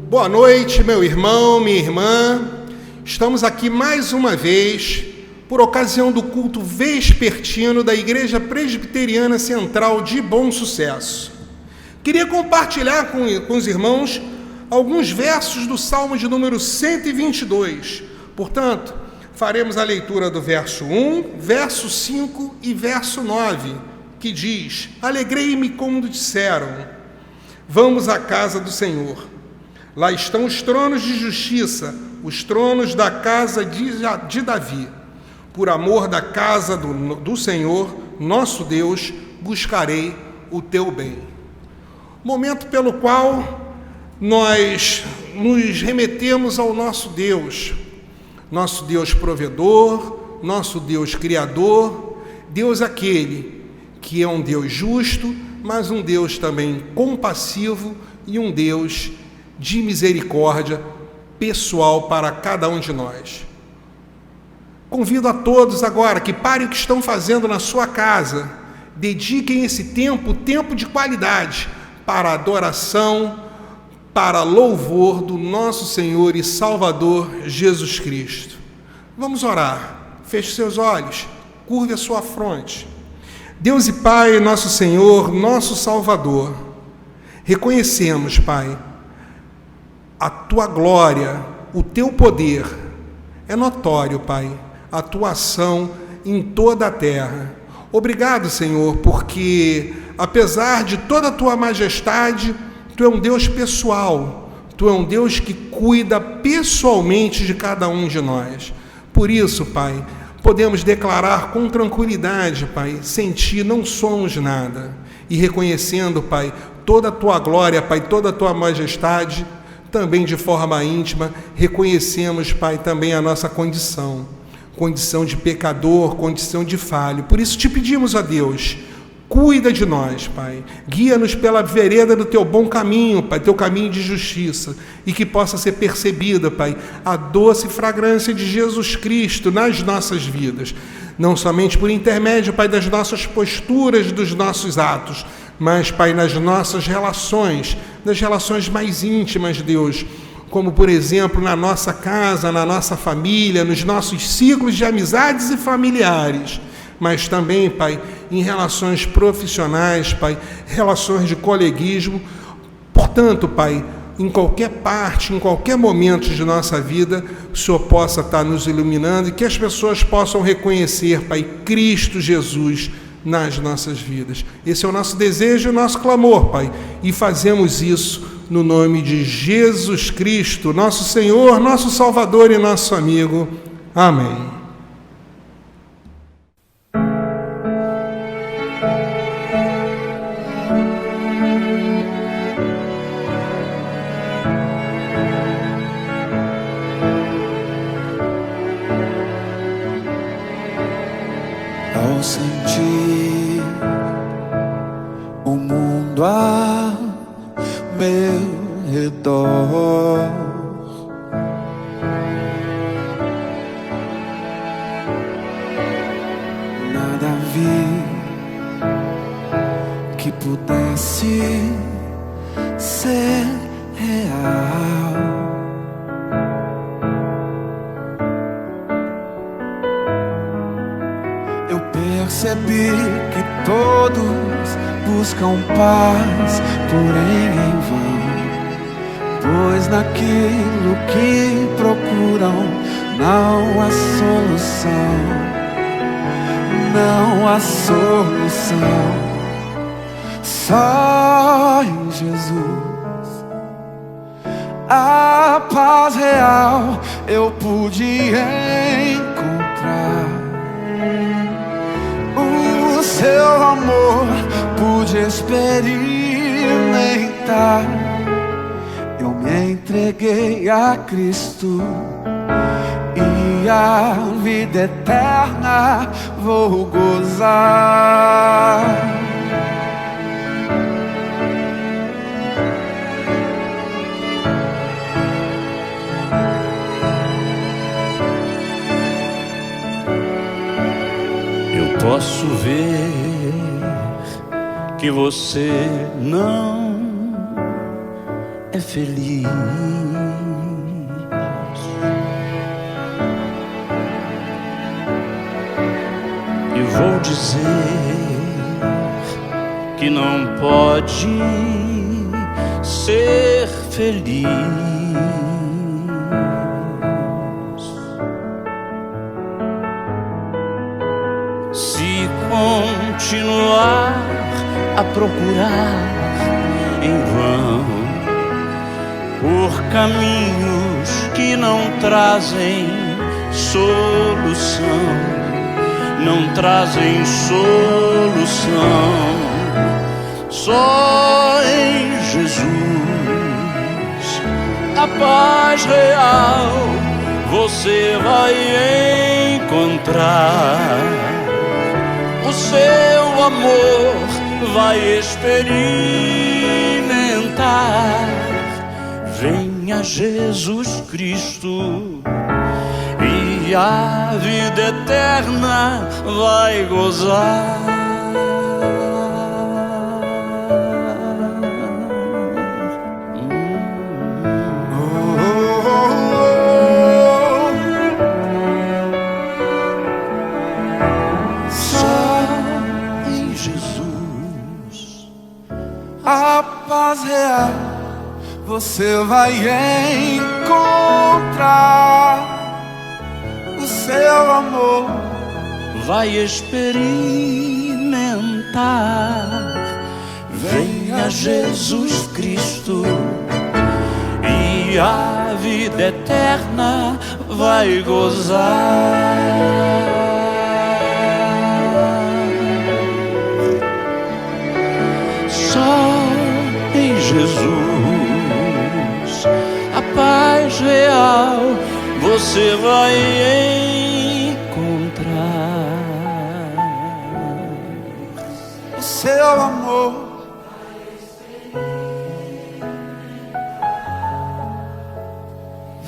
Boa noite, meu irmão, minha irmã. Estamos aqui mais uma vez por ocasião do culto vespertino da Igreja Presbiteriana Central de Bom Sucesso. Queria compartilhar com os irmãos alguns versos do Salmo de número 122. Portanto, faremos a leitura do verso 1, verso 5 e verso 9, que diz: Alegrei-me quando disseram, vamos à casa do Senhor. Lá estão os tronos de justiça, os tronos da casa de Davi. Por amor da casa do Senhor, nosso Deus, buscarei o teu bem. Momento pelo qual nós nos remetemos ao nosso Deus provedor, nosso Deus criador, Deus aquele que é um Deus justo, mas um Deus também compassivo e um Deus de misericórdia pessoal para cada um de nós. Convido a todos agora que parem o que estão fazendo na sua casa, dediquem esse tempo de qualidade para a adoração, para louvor do nosso Senhor e Salvador Jesus Cristo. Vamos orar. Feche seus olhos, curve a sua fronte. Deus e Pai, nosso Senhor, nosso Salvador, reconhecemos, Pai, a Tua glória, o Teu poder. É notório, Pai, a Tua ação em toda a terra. Obrigado, Senhor, porque, apesar de toda a Tua majestade, Tu é um Deus pessoal, Tu é um Deus que cuida pessoalmente de cada um de nós. Por isso, Pai, podemos declarar com tranquilidade, Pai, sem Ti não somos nada. E reconhecendo, Pai, toda a Tua glória, Pai, toda a Tua majestade, também de forma íntima, reconhecemos, Pai, também a nossa condição de pecador, condição de falho. Por isso te pedimos, ó Deus, cuida de nós, Pai. Guia-nos pela vereda do Teu bom caminho, Pai, Teu caminho de justiça, e que possa ser percebida, Pai, a doce fragrância de Jesus Cristo nas nossas vidas. Não somente por intermédio, Pai, das nossas posturas, dos nossos atos, mas, Pai, nas nossas relações, nas relações mais íntimas, Deus, como, por exemplo, na nossa casa, na nossa família, nos nossos ciclos de amizades e familiares, mas também, Pai, em relações profissionais, Pai, relações de coleguismo. Portanto, Pai, em qualquer parte, em qualquer momento de nossa vida, o Senhor possa estar nos iluminando e que as pessoas possam reconhecer, Pai, Cristo Jesus nas nossas vidas. Esse é o nosso desejo e o nosso clamor, Pai, e fazemos isso no nome de Jesus Cristo, nosso Senhor, nosso Salvador e nosso amigo. Amém. Ao sentir o mundo a meu redor, nada vi que pudesse ser real. Eu percebi que todos buscam paz, porém em vão, pois naquilo que procuram não há solução, não há solução. Só em Jesus a paz real eu pude encontrar. O seu amor pude experimentar. Eu me entreguei a Cristo e a vida eterna vou gozar. Eu posso ver que você não é feliz. E vou dizer que não pode ser feliz se continuar a procurar em vão por caminhos que não trazem solução, não trazem solução. Só em Jesus a paz real você vai encontrar. O seu amor vai experimentar. Venha Jesus Cristo e a vida eterna vai gozar. A paz real você vai encontrar. O seu amor vai experimentar. Venha Jesus Cristo e a vida eterna vai gozar. Jesus, a paz real você vai encontrar. O seu amor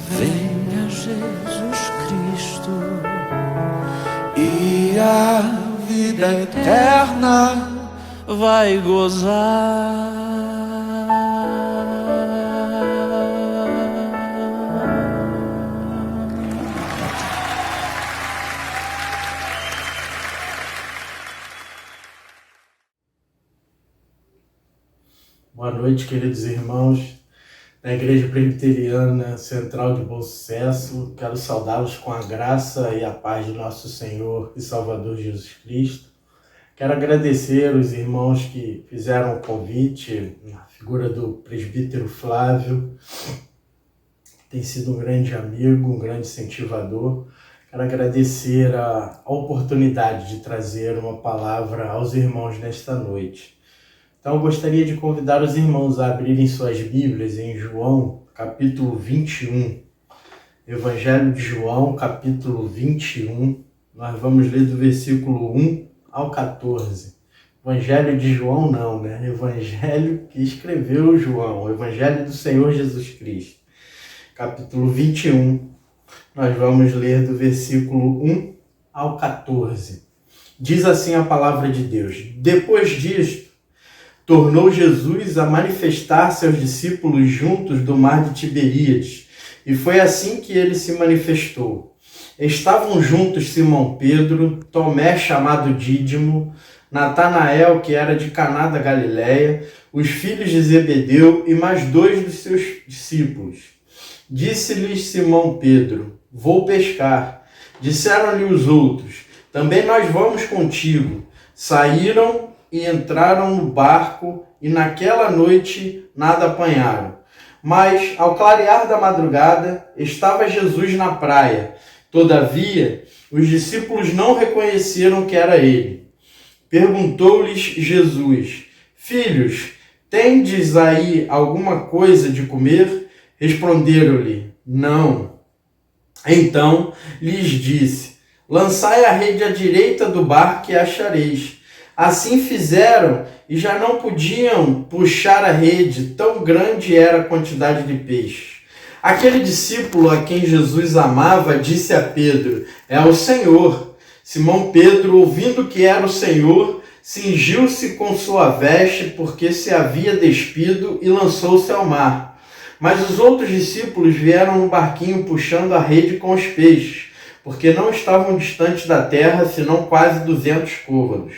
venha Jesus Cristo e a vida eterna vai gozar. Boa noite, queridos irmãos da Igreja Presbiteriana Central de Bom Sucesso. Quero saudá-los com a graça e a paz do nosso Senhor e Salvador Jesus Cristo. Quero agradecer os irmãos que fizeram o convite, na figura do presbítero Flávio, que tem sido um grande amigo, um grande incentivador. Quero agradecer a oportunidade de trazer uma palavra aos irmãos nesta noite. Então, eu gostaria de convidar os irmãos a abrirem suas Bíblias em João, capítulo 21. Evangelho de João, capítulo 21. Nós vamos ler do versículo 1 ao 14. Evangelho de João não, né? Evangelho que escreveu João. O Evangelho do Senhor Jesus Cristo. Capítulo 21. Nós vamos ler do versículo 1 ao 14. Diz assim a palavra de Deus. Depois disto, tornou Jesus a manifestar-se aos discípulos juntos do mar de Tiberíades, e foi assim que ele se manifestou. Estavam juntos Simão Pedro, Tomé chamado Dídimo, Natanael, que era de Caná da Galileia, os filhos de Zebedeu e mais 2 dos seus discípulos. Disse-lhes Simão Pedro: vou pescar. Disseram-lhe os outros: também nós vamos contigo. Saíram e entraram no barco, e naquela noite nada apanharam. Mas, ao clarear da madrugada, estava Jesus na praia. Todavia, os discípulos não reconheceram que era ele. Perguntou-lhes Jesus: filhos, tendes aí alguma coisa de comer? Responderam-lhe: não. Então lhes disse: lançai a rede à direita do barco e achareis. Assim fizeram e já não podiam puxar a rede, tão grande era a quantidade de peixe. Aquele discípulo a quem Jesus amava disse a Pedro: é o Senhor. Simão Pedro, ouvindo que era o Senhor, cingiu-se com sua veste, porque se havia despido, e lançou-se ao mar. Mas os outros discípulos vieram no barquinho puxando a rede com os peixes, porque não estavam distantes da terra, senão quase 200 côvados.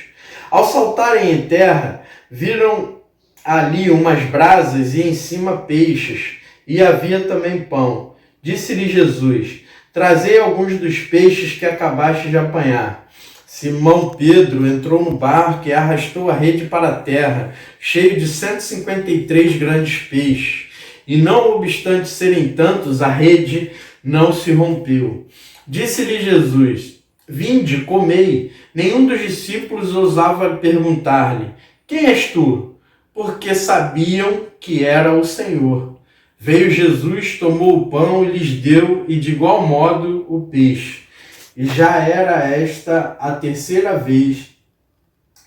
Ao saltarem em terra, viram ali umas brasas e em cima peixes, e havia também pão. Disse-lhe Jesus: trazei alguns dos peixes que acabaste de apanhar. Simão Pedro entrou no barco e arrastou a rede para a terra, cheio de 153 grandes peixes. E não obstante serem tantos, a rede não se rompeu. Disse-lhe Jesus: vinde, comei. Nenhum dos discípulos ousava perguntar-lhe: quem és tu? Porque sabiam que era o Senhor. Veio Jesus, tomou o pão e lhes deu, e de igual modo o peixe. E já era esta a terceira vez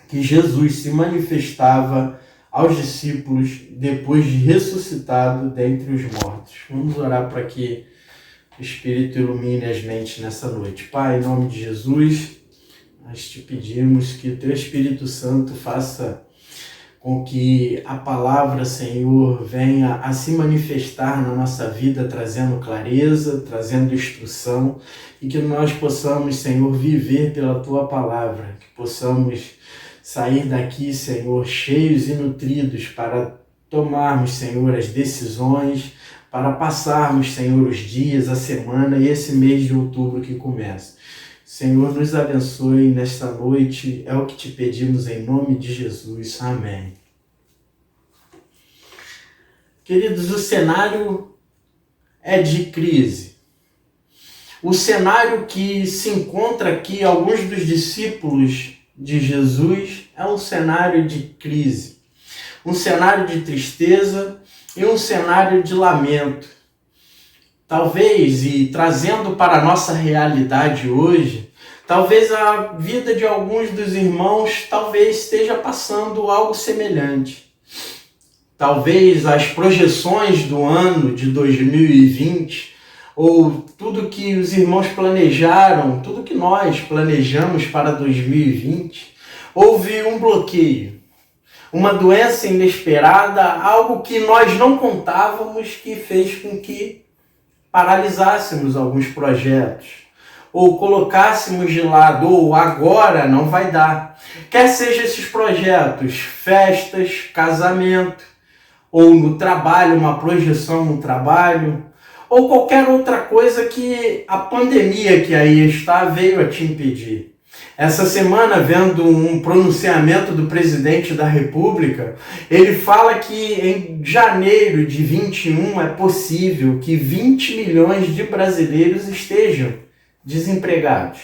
que Jesus se manifestava aos discípulos depois de ressuscitado dentre os mortos. Vamos orar para que o Espírito ilumine as mentes nessa noite. Pai, em nome de Jesus, nós te pedimos que o teu Espírito Santo faça com que a palavra, Senhor, venha a se manifestar na nossa vida, trazendo clareza, trazendo instrução, e que nós possamos, Senhor, viver pela tua palavra, que possamos sair daqui, Senhor, cheios e nutridos para tomarmos, Senhor, as decisões, para passarmos, Senhor, os dias, a semana e esse mês de outubro que começa. Senhor, nos abençoe nesta noite, é o que te pedimos em nome de Jesus. Amém. Queridos, o cenário é de crise. O cenário que se encontra aqui, alguns dos discípulos de Jesus, é um cenário de crise. Um cenário de tristeza e um cenário de lamento. Talvez, e trazendo para a nossa realidade hoje, talvez a vida de alguns dos irmãos talvez esteja passando algo semelhante. Talvez as projeções do ano de 2020, ou tudo que os irmãos planejaram, tudo que nós planejamos para 2020, houve um bloqueio, uma doença inesperada, algo que nós não contávamos, que fez com que paralisássemos alguns projetos, ou colocássemos de lado, ou agora não vai dar. Quer seja esses projetos, festas, casamento, ou no trabalho, uma projeção no trabalho, ou qualquer outra coisa que a pandemia que aí está veio a te impedir. Essa semana, vendo um pronunciamento do presidente da República, ele fala que em janeiro de 21 é possível que 20 milhões de brasileiros estejam desempregados.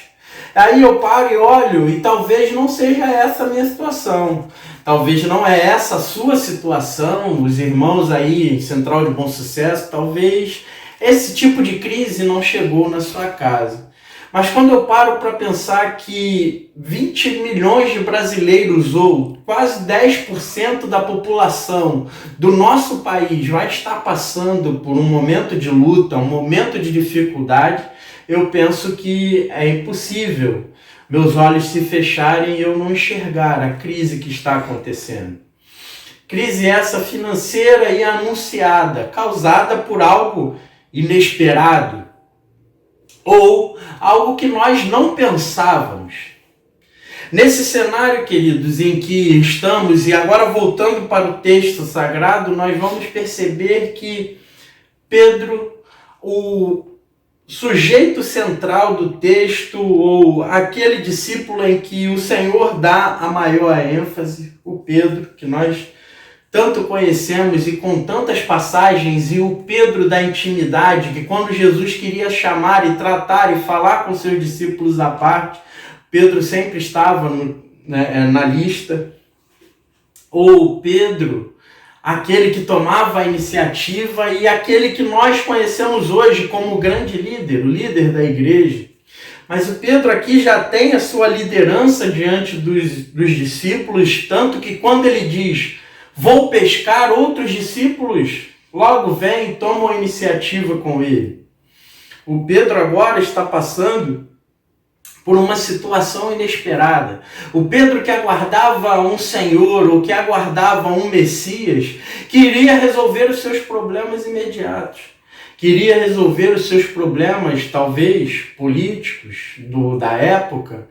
Aí eu paro e olho e talvez não seja essa a minha situação. Talvez não é essa a sua situação, os irmãos aí em Central de Bom Sucesso, talvez esse tipo de crise não chegou na sua casa. Mas quando eu paro para pensar que 20 milhões de brasileiros, ou quase 10% da população do nosso país vai estar passando por um momento de luta, um momento de dificuldade, eu penso que é impossível meus olhos se fecharem e eu não enxergar a crise que está acontecendo. Crise essa financeira e anunciada, causada por algo inesperado, ou algo que nós não pensávamos. Nesse cenário, queridos, em que estamos, e agora voltando para o texto sagrado, nós vamos perceber que Pedro, o sujeito central do texto, ou aquele discípulo em que o Senhor dá a maior ênfase, o Pedro, que nós tanto conhecemos e com tantas passagens, e o Pedro da intimidade, que quando Jesus queria chamar e tratar e falar com seus discípulos à parte, Pedro sempre estava na lista. Ou Pedro, aquele que tomava a iniciativa e aquele que nós conhecemos hoje como o grande líder, o líder da igreja. Mas o Pedro aqui já tem a sua liderança diante dos discípulos, tanto que quando ele diz: vou pescar, outros discípulos logo vêm e tomam a iniciativa com ele. O Pedro agora está passando por uma situação inesperada. O Pedro que aguardava um Senhor, ou que aguardava um Messias, queria resolver os seus problemas imediatos. Queria resolver os seus problemas, talvez, políticos da época.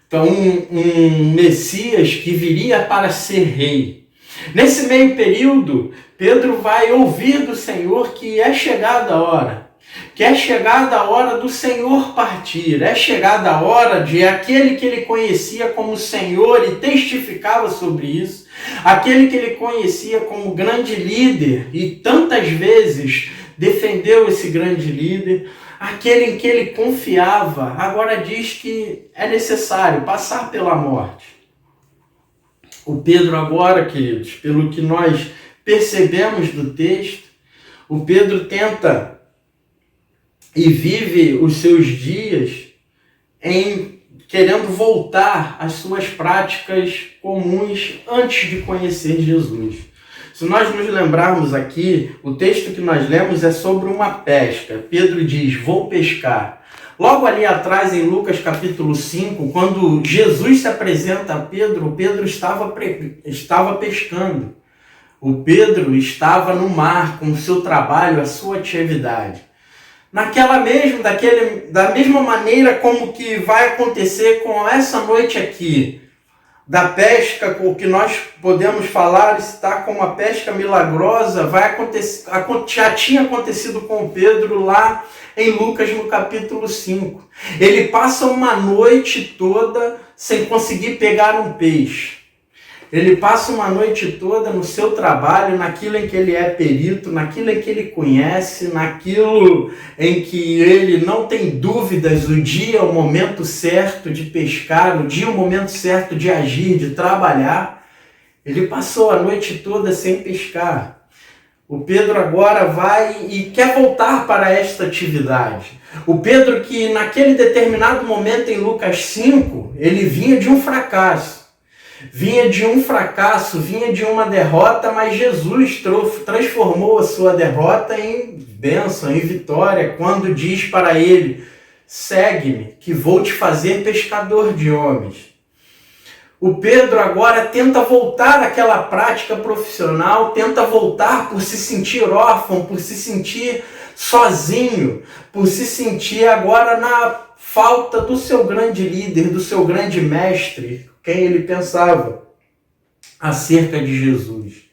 Então, um Messias que viria para ser rei. Nesse meio período, Pedro vai ouvir do Senhor que é chegada a hora. Que é chegada a hora do Senhor partir, é chegada a hora de aquele que ele conhecia como Senhor e testificava sobre isso, aquele que ele conhecia como grande líder e tantas vezes defendeu esse grande líder, aquele em que ele confiava, agora diz que é necessário passar pela morte. O Pedro agora, queridos, pelo que nós percebemos do texto, o Pedro tenta e vive os seus dias querendo voltar às suas práticas comuns antes de conhecer Jesus. Se nós nos lembrarmos aqui, o texto que nós lemos é sobre uma pesca. Pedro diz, vou pescar. Logo ali atrás, em Lucas capítulo 5, quando Jesus se apresenta a Pedro, o Pedro estava pescando. O Pedro estava no mar com o seu trabalho, a sua atividade. Da mesma maneira como que vai acontecer com essa noite aqui, da pesca, o que nós podemos falar, está com uma pesca milagrosa, já tinha acontecido com Pedro lá em Lucas no capítulo 5. Ele passa uma noite toda sem conseguir pegar um peixe. Ele passa uma noite toda no seu trabalho, naquilo em que ele é perito, naquilo em que ele conhece, naquilo em que ele não tem dúvidas, o dia, o momento certo de pescar, o dia, o momento certo de agir, de trabalhar. Ele passou a noite toda sem pescar. O Pedro agora vai e quer voltar para esta atividade. O Pedro que naquele determinado momento em Lucas 5, ele vinha de um fracasso. Vinha de uma derrota, mas Jesus transformou a sua derrota em bênção, em vitória, quando diz para ele, segue-me, que vou te fazer pescador de homens. O Pedro agora tenta voltar àquela prática profissional, tenta voltar por se sentir órfão, por se sentir sozinho, por se sentir agora na falta do seu grande líder, do seu grande mestre, quem ele pensava acerca de Jesus.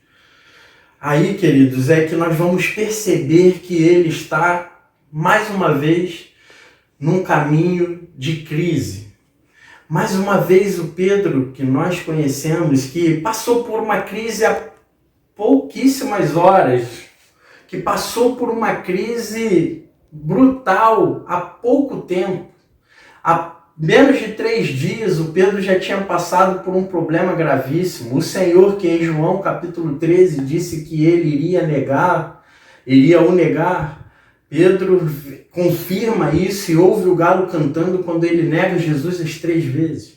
Aí, queridos, é que nós vamos perceber que ele está, mais uma vez, num caminho de crise. Mais uma vez, o Pedro, que nós conhecemos, que passou por uma crise há pouquíssimas horas, que passou por uma crise brutal há pouco tempo, há menos de 3 dias, o Pedro já tinha passado por um problema gravíssimo. O Senhor, que em João capítulo 13 disse que ele iria o negar. Pedro confirma isso e ouve o galo cantando quando ele nega Jesus as 3 vezes.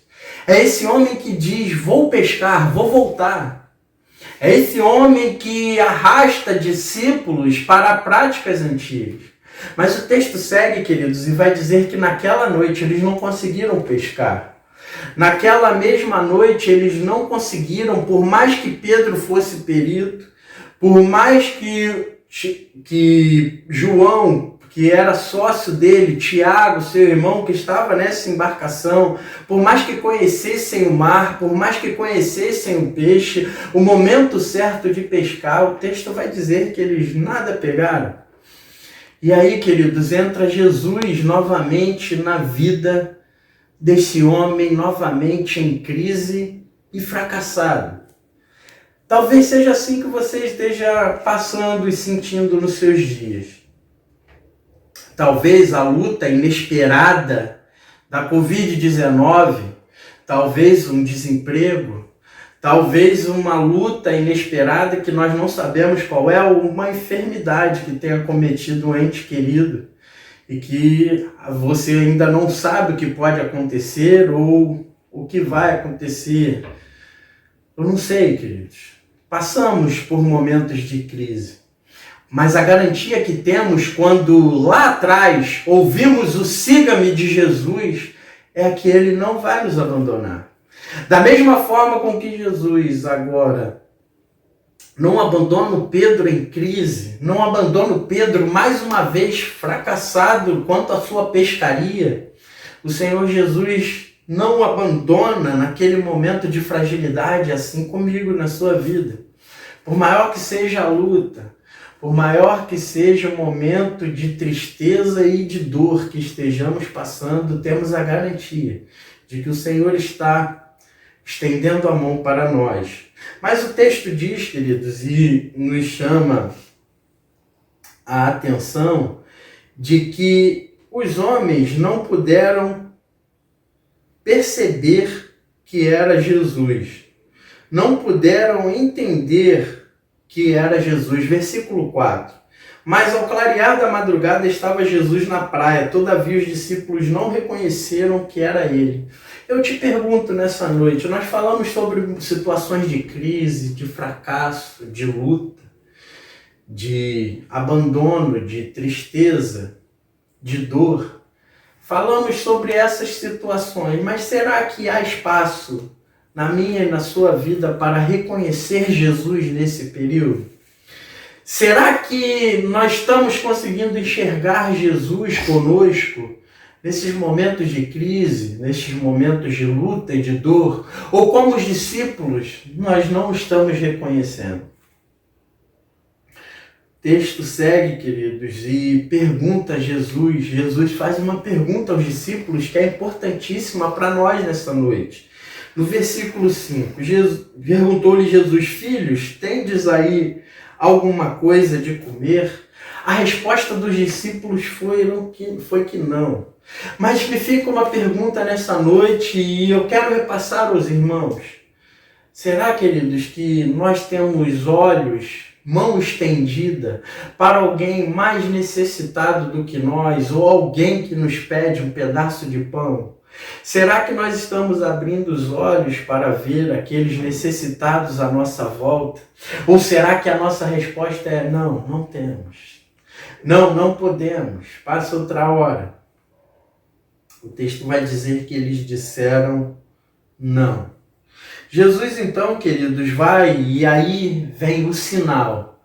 É esse homem que diz, vou pescar, vou voltar. É esse homem que arrasta discípulos para práticas antigas. Mas o texto segue, queridos, e vai dizer que naquela noite eles não conseguiram pescar. Naquela mesma noite eles não conseguiram, por mais que Pedro fosse perito, por mais que João, que era sócio dele, Tiago, seu irmão, que estava nessa embarcação, por mais que conhecessem o mar, por mais que conhecessem o peixe, o momento certo de pescar, o texto vai dizer que eles nada pegaram. E aí, queridos, entra Jesus novamente na vida desse homem, novamente em crise e fracassado. Talvez seja assim que você esteja passando e sentindo nos seus dias. Talvez a luta inesperada da Covid-19, talvez um desemprego, talvez uma luta inesperada que nós não sabemos qual é, ou uma enfermidade que tenha cometido um ente querido e que você ainda não sabe o que pode acontecer ou o que vai acontecer. Eu não sei, queridos. Passamos por momentos de crise, mas a garantia que temos quando lá atrás ouvimos o siga-me de Jesus é que Ele não vai nos abandonar. Da mesma forma com que Jesus agora não abandona o Pedro em crise, não abandona o Pedro mais uma vez fracassado quanto à sua pescaria, o Senhor Jesus não o abandona naquele momento de fragilidade, assim comigo na sua vida. Por maior que seja a luta, por maior que seja o momento de tristeza e de dor que estejamos passando, temos a garantia de que o Senhor está estendendo a mão para nós. Mas o texto diz, queridos, e nos chama a atenção de que os homens não puderam perceber que era Jesus. Não puderam entender que era Jesus. Versículo 4. Mas ao clarear da madrugada estava Jesus na praia. Todavia os discípulos não reconheceram que era ele. Eu te pergunto nessa noite, nós falamos sobre situações de crise, de fracasso, de luta, de abandono, de tristeza, de dor. Falamos sobre essas situações, mas será que há espaço na minha e na sua vida para reconhecer Jesus nesse período? Será que nós estamos conseguindo enxergar Jesus conosco nesses momentos de crise, nesses momentos de luta e de dor? Ou como os discípulos, nós não estamos reconhecendo? O texto segue, queridos, e pergunta a Jesus. Jesus faz uma pergunta aos discípulos que é importantíssima para nós nessa noite. No versículo 5, perguntou-lhe Jesus: filhos, tendes aí alguma coisa de comer? A resposta dos discípulos foi que não. Mas me fica uma pergunta nessa noite e eu quero repassar aos irmãos. Será, queridos, que nós temos olhos, mão estendida para alguém mais necessitado do que nós, ou alguém que nos pede um pedaço de pão? Será que nós estamos abrindo os olhos para ver aqueles necessitados à nossa volta? Ou será que a nossa resposta é não, não temos? Não podemos, passa outra hora. O texto vai dizer que eles disseram não. Jesus então, queridos, vai e aí vem o sinal.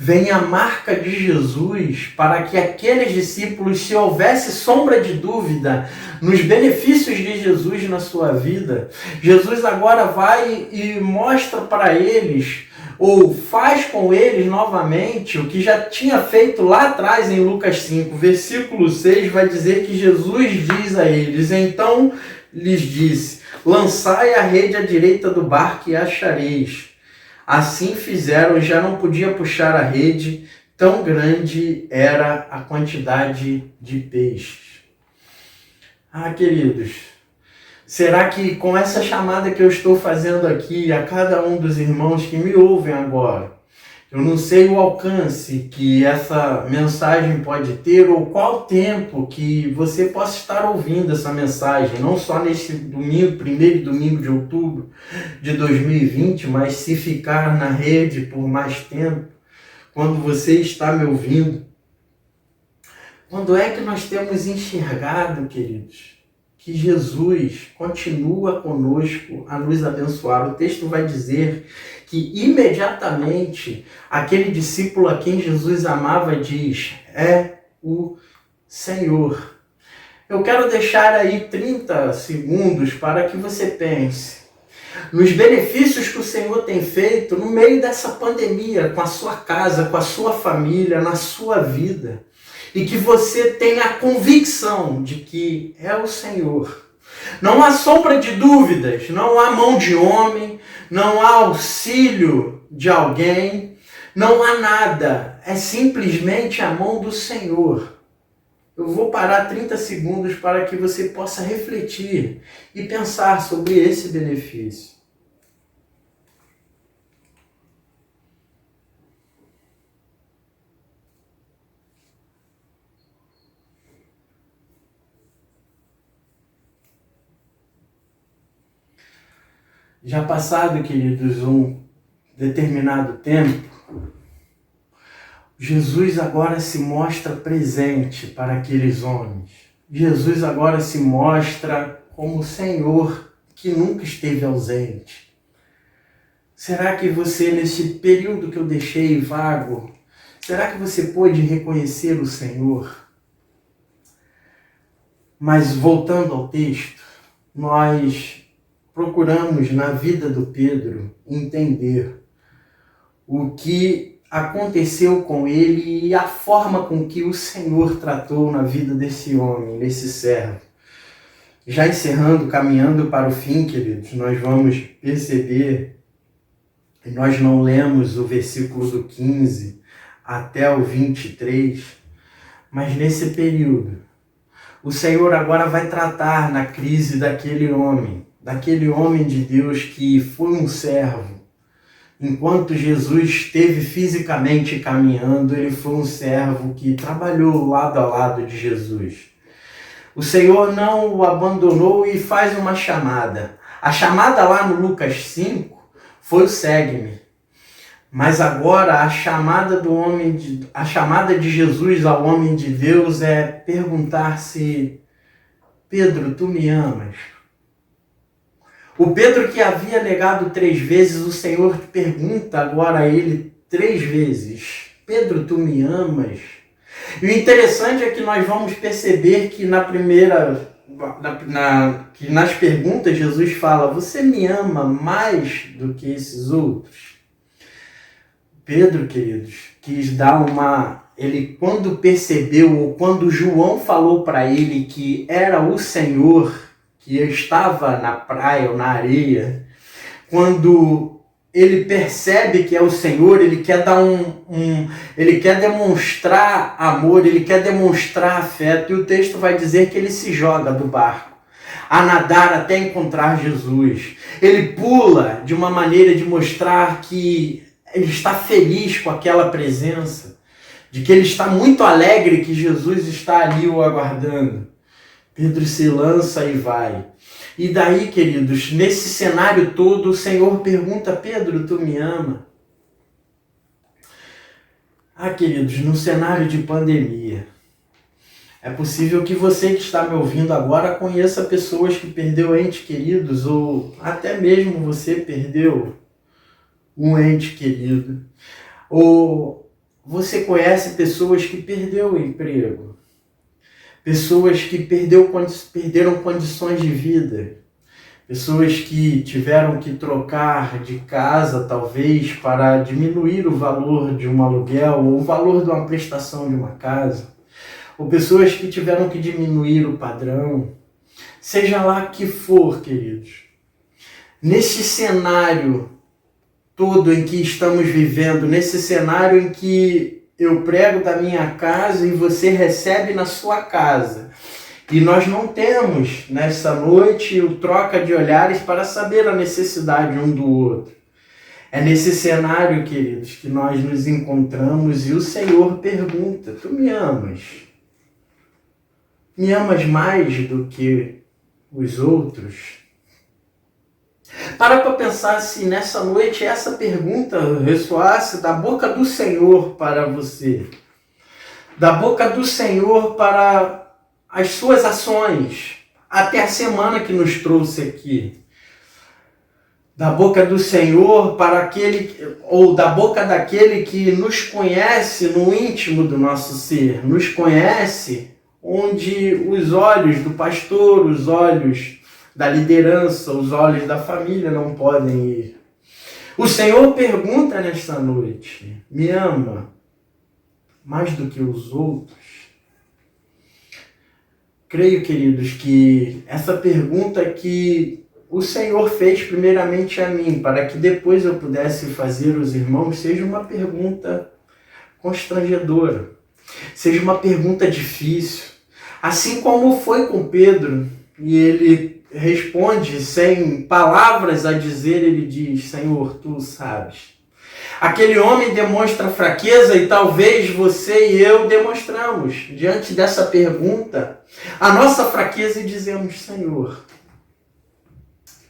Vem a marca de Jesus para que aqueles discípulos, se houvesse sombra de dúvida nos benefícios de Jesus na sua vida, Jesus agora vai e mostra para eles, ou faz com eles novamente o que já tinha feito lá atrás em Lucas 5, versículo 6, vai dizer que Jesus diz a eles: então lhes disse, lançai a rede à direita do barco e achareis. Assim fizeram e já não podia puxar a rede, tão grande era a quantidade de peixes. Ah, queridos, será que com essa chamada que eu estou fazendo aqui a cada um dos irmãos que me ouvem agora, eu não sei o alcance que essa mensagem pode ter ou qual tempo que você possa estar ouvindo essa mensagem, não só nesse domingo, primeiro domingo de outubro de 2020, mas se ficar na rede por mais tempo, quando você está me ouvindo. Quando é que nós temos enxergado, queridos, que Jesus continua conosco a nos abençoar? O texto vai dizer que imediatamente aquele discípulo a quem Jesus amava diz: é o Senhor. Eu quero deixar aí 30 segundos para que você pense nos benefícios que o Senhor tem feito no meio dessa pandemia, com a sua casa, com a sua família, na sua vida. E que você tenha a convicção de que é o Senhor. Não há sombra de dúvidas, não há mão de homem, não há auxílio de alguém, não há nada. É simplesmente a mão do Senhor. Eu vou parar 30 segundos para que você possa refletir e pensar sobre esse benefício. Já passado, queridos, um determinado tempo, Jesus agora se mostra presente para aqueles homens. Jesus agora se mostra como o Senhor que nunca esteve ausente? Será que você, nesse período que eu deixei vago, será que você pôde reconhecer o Senhor? Mas voltando ao texto, nós procuramos na vida do Pedro entender o que aconteceu com ele e a forma com que o Senhor tratou na vida desse homem, desse servo. Já encerrando, caminhando para o fim, queridos, nós vamos perceber, e nós não lemos o versículo do 15 até o 23, mas nesse período, o Senhor agora vai tratar na crise daquele homem de Deus que foi um servo. Enquanto Jesus esteve fisicamente caminhando, ele foi um servo que trabalhou lado a lado de Jesus. O Senhor não o abandonou e faz uma chamada. A chamada lá no Lucas 5 foi o segue-me. Mas agora a chamada de Jesus ao homem de Deus é perguntar-se: Pedro, tu me amas? O Pedro que havia negado 3 vezes, o Senhor pergunta agora a ele 3 vezes: Pedro, tu me amas? E o interessante é que nós vamos perceber que que nas perguntas Jesus fala: você me ama mais do que esses outros? Pedro, queridos, quis dar ele quando percebeu, ou quando João falou para ele que era o Senhor que estava na praia ou na areia, quando ele percebe que é o Senhor, ele quer dar ele quer demonstrar amor, ele quer demonstrar afeto, e o texto vai dizer que ele se joga do barco a nadar até encontrar Jesus. Ele pula de uma maneira de mostrar que ele está feliz com aquela presença, de que ele está muito alegre que Jesus está ali o aguardando. Pedro se lança e vai. E daí, queridos, nesse cenário todo, o Senhor pergunta: Pedro, tu me ama? Queridos, no cenário de pandemia, é possível que você que está me ouvindo agora conheça pessoas que perdeu entes queridos, ou até mesmo você perdeu um ente querido. Ou você conhece pessoas que perderam o emprego, pessoas que perderam condições de vida, pessoas que tiveram que trocar de casa, talvez, para diminuir o valor de um aluguel ou o valor de uma prestação de uma casa, ou pessoas que tiveram que diminuir o padrão, seja lá que for, queridos. Nesse cenário todo em que estamos vivendo, nesse cenário em que eu prego da minha casa e você recebe na sua casa, e nós não temos nessa noite o troca de olhares para saber a necessidade um do outro. É nesse cenário, queridos, que nós nos encontramos e o Senhor pergunta: tu me amas? Me amas mais do que os outros? Para pensar se nessa noite essa pergunta ressoasse da boca do Senhor para você, da boca do Senhor para as suas ações, até a semana que nos trouxe aqui, da boca do Senhor para ou da boca daquele que nos conhece no íntimo do nosso ser, nos conhece onde os olhos do pastor, os olhos da liderança, os olhos da família não podem ir. O Senhor pergunta nesta noite: me ama mais do que os outros? Creio, queridos, que essa pergunta que o Senhor fez primeiramente a mim, para que depois eu pudesse fazer aos irmãos, seja uma pergunta constrangedora, seja uma pergunta difícil, assim como foi com Pedro, e ele responde sem palavras a dizer, ele diz: Senhor, tu sabes. Aquele homem demonstra fraqueza e talvez você e eu demonstramos diante dessa pergunta a nossa fraqueza e dizemos: Senhor,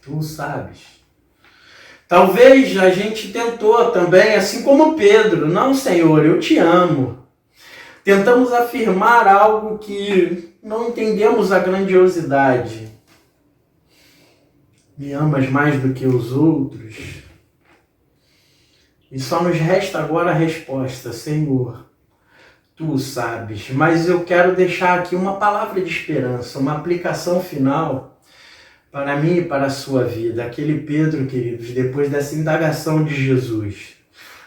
tu sabes. Talvez a gente tentou também, assim como Pedro: não, Senhor, eu te amo. Tentamos afirmar algo que não entendemos a grandiosidade. me amas mais do que os outros. E só nos resta agora a resposta: Senhor, Tu sabes. Mas eu quero deixar aqui uma palavra de esperança, uma aplicação final para mim e para a sua vida. Aquele Pedro, queridos, depois dessa indagação de Jesus,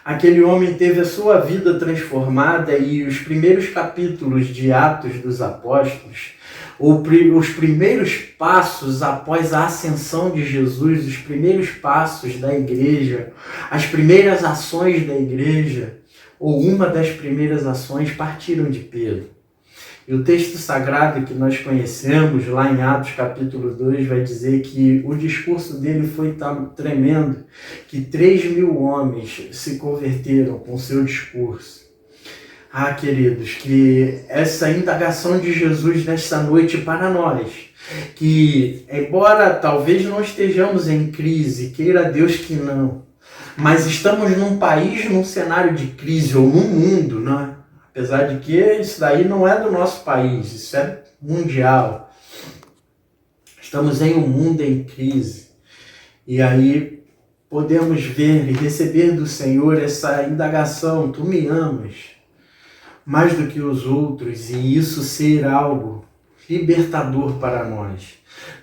aquele homem teve a sua vida transformada, e os primeiros capítulos de Atos dos Apóstolos, os primeiros passos após a ascensão de Jesus, os primeiros passos da igreja, as primeiras ações da igreja, ou uma das primeiras ações, partiram de Pedro. E o texto sagrado que nós conhecemos, lá em Atos capítulo 2, vai dizer que o discurso dele foi tão tremendo que 3.000 homens se converteram com o seu discurso. Ah, queridos, que essa indagação de Jesus nesta noite para nós, que embora talvez não estejamos em crise, queira Deus que não, mas estamos num país, num cenário de crise, ou num mundo, né? Apesar de que isso daí não é do nosso país, isso é mundial. Estamos em um mundo em crise. E aí podemos ver e receber do Senhor essa indagação: Tu me amas mais do que os outros, e isso ser algo libertador para nós.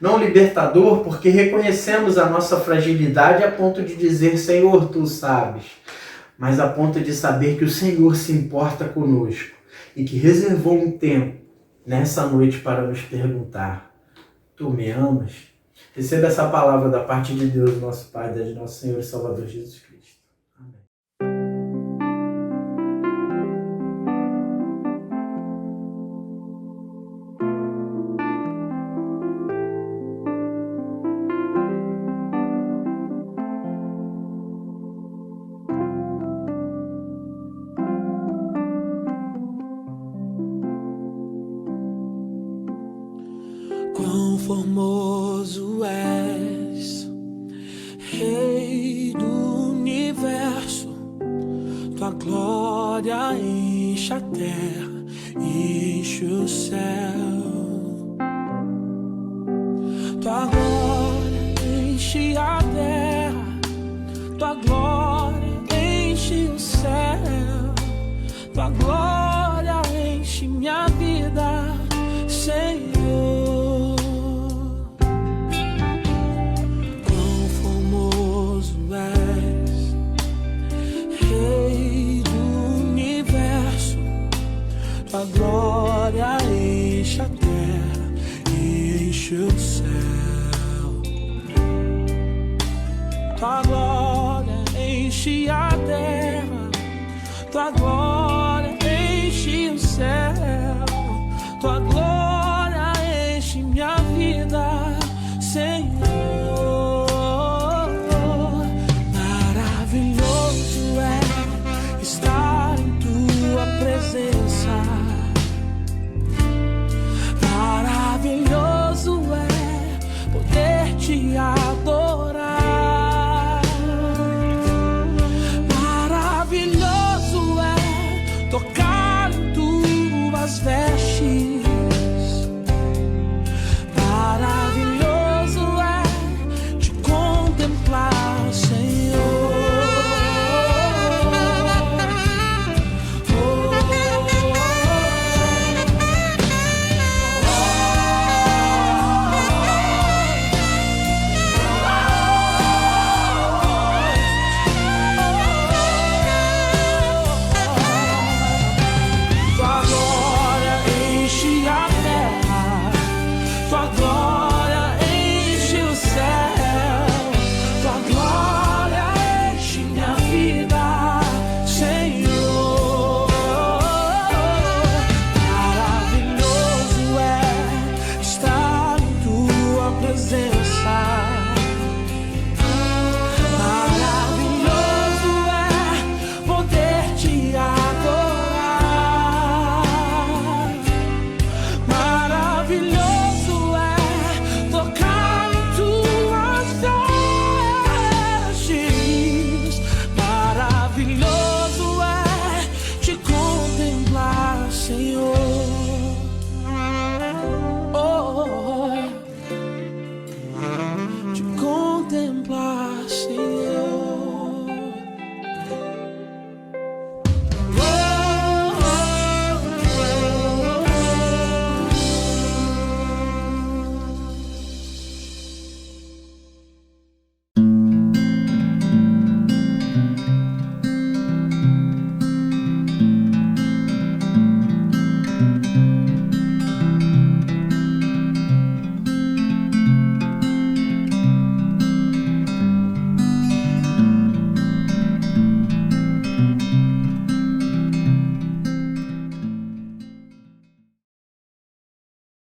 Não libertador porque reconhecemos a nossa fragilidade a ponto de dizer: Senhor, Tu sabes. Mas a ponto de saber que o Senhor se importa conosco e que reservou um tempo nessa noite para nos perguntar: Tu me amas? Receba essa palavra da parte de Deus, nosso Pai, de nosso Senhor e Salvador Jesus Cristo. Amém. Quão formoso és, Rei do universo, tua glória enche a terra, enche o céu. Tua glória enche a terra, tua glória enche o céu. Tua glória enche minha vida, Senhor. Tua glória enche a terra, enche o céu. Tua glória enche a terra, tua glória enche o céu. Tua glória enche minha vida, Senhor. Maravilhoso é estar em tua presença. Maravilhoso é poder te adorar. Maravilhoso é tocar